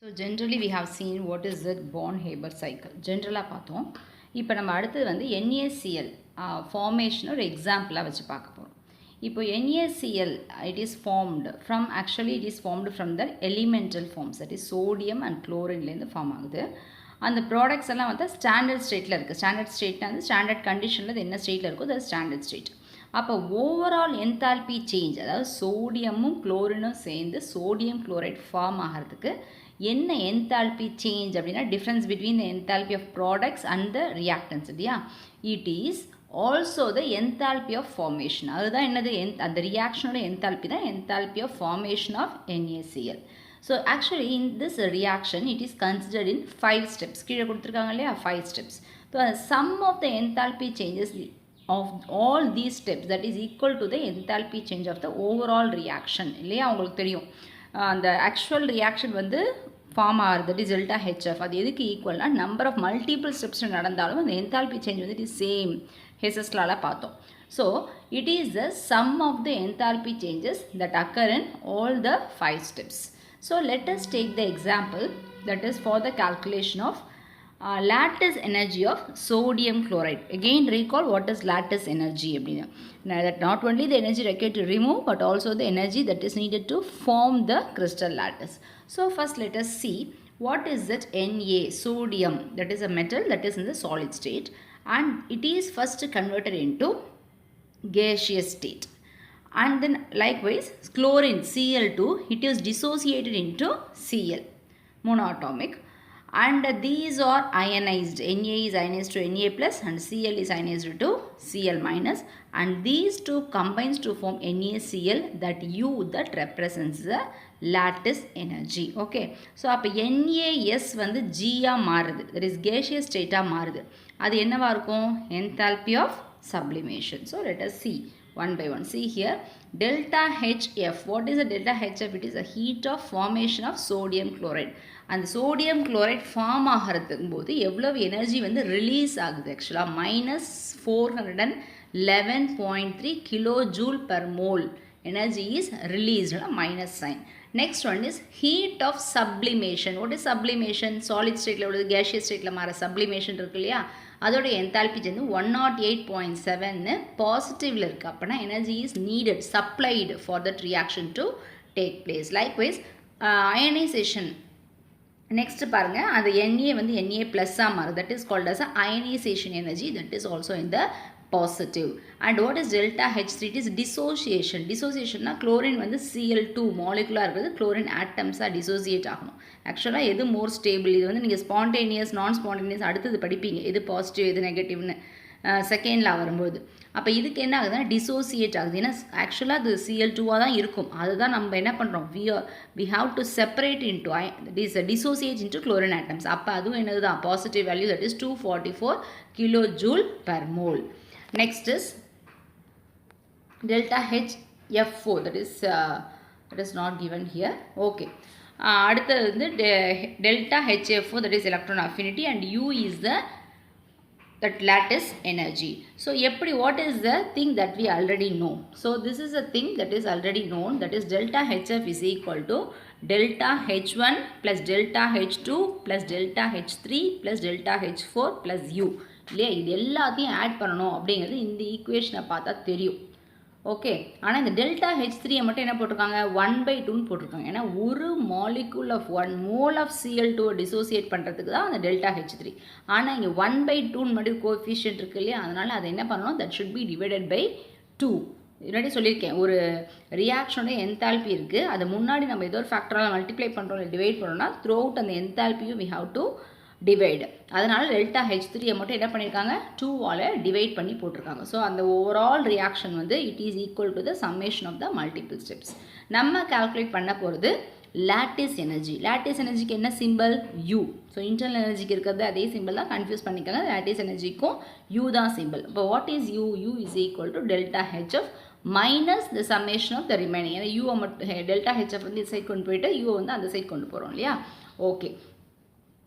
So generally we have seen what is the Born-Haber cycle. Generally பார்த்தோம். இப்போ நம்ம அடுத்தது வந்து NaCl formation ஒரு எக்ஸாம்பிளாக வச்சு பார்க்க போகிறோம். இப்போ NaCl it is formed from the elemental forms, that is sodium and chlorineலேருந்து ஃபார்ம் ஆகுது. அந்த ப்ராடக்ட்ஸ் எல்லாம் வந்து ஸ்டாண்டர்ட் ஸ்டேட்டில் இருக்குது. ஸ்டாண்டர்ட் ஸ்டேட்னா வந்து ஸ்டாண்டர்ட் கண்டிஷனில் என்ன ஸ்டேட்டில் இருக்கோ அது ஸ்டாண்டர்ட் ஸ்டேட். அப்போ ஓவரால் என்தால்பி சேஞ்ச், அதாவது சோடியமும் குளோரினும் சேர்ந்து சோடியம் குளோரைட் ஃபார்ம் ஆகிறதுக்கு என்ன என்தால்பி சேஞ்ச் அப்படின்னா difference between the enthalpy of products and the reactants இல்லையா. It is also the enthalpy of formation. அதுதான் என்னது, அந்த ரியாக்ஷனோட என்தால்பி தான் enthalpy of formation of NaCl. So actually in this reaction it is considered in 5 steps. கீழே கொடுத்துருக்காங்க இல்லையா, 5 steps. So sum of the enthalpy changes of all these steps that is equal to the enthalpy change of the overall reaction இல்லையா. உங்களுக்கு தெரியும் அந்த actual reaction வந்து form ஆகுது, that is delta HF. அது எதுக்கு ஈக்குவல்னா நம்பர் ஆஃப் மல்டிபிள் ஸ்டெப்ஸ் நடந்தாலும் அந்த என்தால்பி சேஞ்ச் வந்து இட் இஸ் சேம். ஹெசஸ்லால பார்த்தோம். So it is the sum of the enthalpy changes that occur in all the 5 steps. So let us take the example that is for the calculation of lattice energy of sodium chloride. Again recall what is lattice energy. Now that not only the energy required to remove but also the energy that is needed to form the crystal lattice. So first let us see what is that Na, sodium, that is a metal that is in the solid state, and it is first converted into gaseous state. And then likewise chlorine Cl2, it is dissociated into Cl, monoatomic, and these are ionized. Na is ionized to Na plus and Cl is ionized to Cl minus, and these two combines to form NaCl, that U that represents the lattice energy. Okay, so அப்போ NaS வந்து G மாறுது, that is gaseous state மாறுது. அது என்னவா இருக்கும், enthalpy of sublimation. So let us see one by one. See here, delta HF. What is a delta HF? It is a heat of formation of sodium chloride. And sodium chloride form ஆகிறதுக்கு போது எவ்வளவு energy வந்து release ஆகுது, ஆக்சுவலாக -411.3 kilojoule per mole energy is released, minus sign. Next one is heat of sublimation. What is sublimation? Solid state la உள்ளது gaseous state la மாற sublimation இருக்கு இல்லையா, அதோட என்தால்பி வந்து 108.7 பாசிட்டிவ்ல இருக்கு. அப்பனா energy is needed, supplied for that reaction to take place. Likewise ionisation. Next பாருங்க, அந்த Na வந்து Na ப்ளஸ்ஸாக மாறுது, that is called as ionisation energy, that is also in the positive. And what is delta H3? It is dissociation. Dissociation na chlorine வந்து Cl2 molecular இருக்குது, chlorine atoms dissociate ஆகணும். ஆக்சுவலாக எது மோர் ஸ்டேபிள், இது வந்து நீங்கள் ஸ்பான்டேனியஸ் நான் ஸ்பான்டேனியஸ் அடுத்தது படிப்பீங்க, எது பாசிட்டிவ் எது நெகட்டிவ்னு செகண்டில் வரும்போது. அப்போ இதுக்கு என்ன ஆகுதுன்னா டிசோசியேட் ஆகுது. ஏன்னா ஆக்சுவலாக அது Cl2 தான் இருக்கும், அதுதான் நம்ம என்ன பண்ணுறோம், we have to separate into dissociate into chlorine atoms. அப்போ அதுவும் என்னது தான் positive value, that is 244 kilojoule per mole. Next is delta HF4, that is not given here. Okay, அடுத்தது வந்து delta HF4, that is electron affinity, and U is that lattice energy. So எப்படி, what is the thing that we already know? So this is a thing that is already known, that is delta HF is equal to delta H1 plus delta H2 plus delta H3 plus delta H4 plus U இல்லையா. இது எல்லாத்தையும் add பண்ணணும் அப்படிங்கிறது இந்த ஈக்குவேஷனை பார்த்தா தெரியும். Okay, ஆனால் இந்த டெல்டா H3 மட்டும் என்ன போட்டிருக்காங்க, 1/2 போட்டிருக்காங்க. ஏன்னா ஒரு molecule of 1 mole of Cl2 dissociate பண்ணுறதுக்கு தான் அந்த டெல்டா H3. ஆனால் இங்கே 1/2 மட்டும் கோஎஃபிஷியன்ட் இருக்கு இல்லையா, அதனால் அதை என்ன பண்ணணும், that should be divided by 2. முன்னாடி சொல்லியிருக்கேன், ஒரு ரியாக்ஷனோட என்தால்பி இருக்குது, அதை முன்னாடி நம்ம ஏதோ ஒரு ஃபேக்டரால் மல்டிப்ளை பண்ணுறோம், டிவைட் பண்ணோம்னா த்ரூ அவுட் அந்த என்தால்பியும் வி ஹாவ் டு டிவைடு. அதனால் டெல்டா H3 மட்டும் என்ன பண்ணியிருக்காங்க, 2ஆல் டிவைட் பண்ணி போட்டிருக்காங்க. ஸோ அந்த ஓவரால் ரியாக்ஷன் வந்து it is equal to the summation of the multiple steps. நம்ம கால்குலேட் பண்ண போகிறது லாட்டிஸ் எனர்ஜி. லாட்டிஸ் எனர்ஜிக்கு என்ன சிம்பிள், U. ஸோ இன்டர்னல் எனர்ஜிக்கு இருக்கிறது அதே சிம்பிள் தான், கன்ஃபியூஸ் பண்ணிக்காங்க. லாட்டிஸ் எனர்ஜிக்கும் U தான் சிம்பிள். இப்போ what is U? U is equal to delta HF minus the summation of the remaining. ஏன்னா யூ மட்டும் டெல்டா HF வந்து இந்த சைட் கொண்டு போயிட்டு யூ வந்து அந்த சைட் கொண்டு போகிறோம் இல்லையா. ஓகே,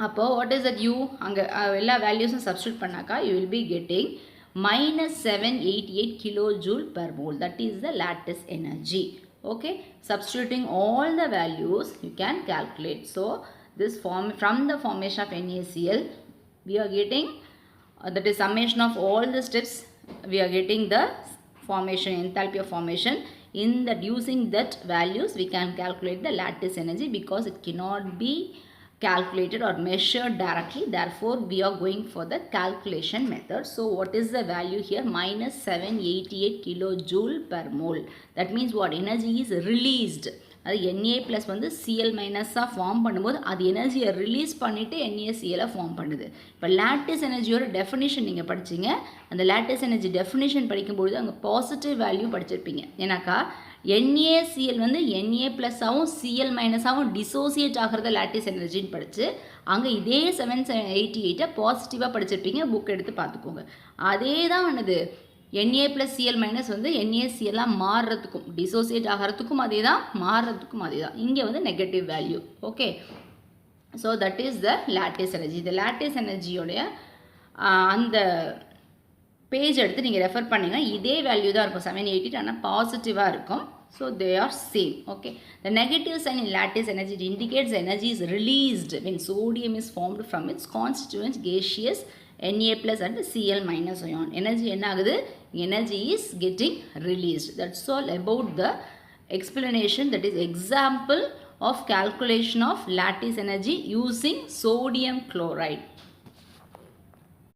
அப்போ வாட் இஸ் தட் U, அங்கே எல்லா வேல்யூஸும் சப்ஸ்டியூட் பண்ணாக்கா you will be getting -788 kilojoule per mole. That is the lattice energy. Okay, substituting all the values you can calculate. So this from the formation of NaCl, we are getting that is summation of all the steps. We are getting the formation, enthalpy of formation. In that, using that values, we can calculate the lattice energy because it cannot be calculated or measured directly. Therefore, we are going for the calculation method. So, what is the value here? Minus 788 kilojoule per mole. That means what? Energy is released. அது Na plus வந்து Cl மைனஸாக form பண்ணும்போது அது எனர்ஜியை release பண்ணிவிட்டு NaCl form பண்ணுது. இப்போ lattice எனர்ஜியோட definition நீங்கள் படிச்சிங்க. அந்த லேட்டிஸ் எனர்ஜி டெஃபினிஷன் படிக்கும்பொழுது அங்கே பாசிட்டிவ் வேல்யூ படிச்சிருப்பீங்க. ஏன்னாக்கா NaCl வந்து Na ப்ளஸ்ஸாகவும் Cl மைனஸாகவும் டிசோசியேட் ஆகிறத லேட்டிஸ் எனர்ஜின்னு படித்து அங்கே இதே 788 பாசிட்டிவாக படிச்சிருப்பீங்க. புக் எடுத்து பார்த்துக்கோங்க. அதே தான் என்னது Na plus Cl minus வந்து NaCl மாறுறதுக்கும் டிசோசியேட் ஆகிறதுக்கும் அதே தான், மாறுறதுக்கும் அதே தான். இங்கே வந்து negative value. Okay, so that is the lattice energy. இந்த லேட்டிஸ் எனர்ஜியோடைய அந்த பேஜ் எடுத்து நீங்கள் ரெஃபர் பண்ணிங்கன்னா இதே வேல்யூ தான் இருக்கும், 788. ஆனால் பாசிட்டிவாக இருக்கும். So they are same. Okay, the negative sign in lattice energy it indicates energy is released when sodium is formed from its constituents gaseous Na plus and Cl minus ion. Energy என்ன ஆகுது? Energy is getting released. That's all about the explanation, that is example of calculation of lattice energy using sodium chloride.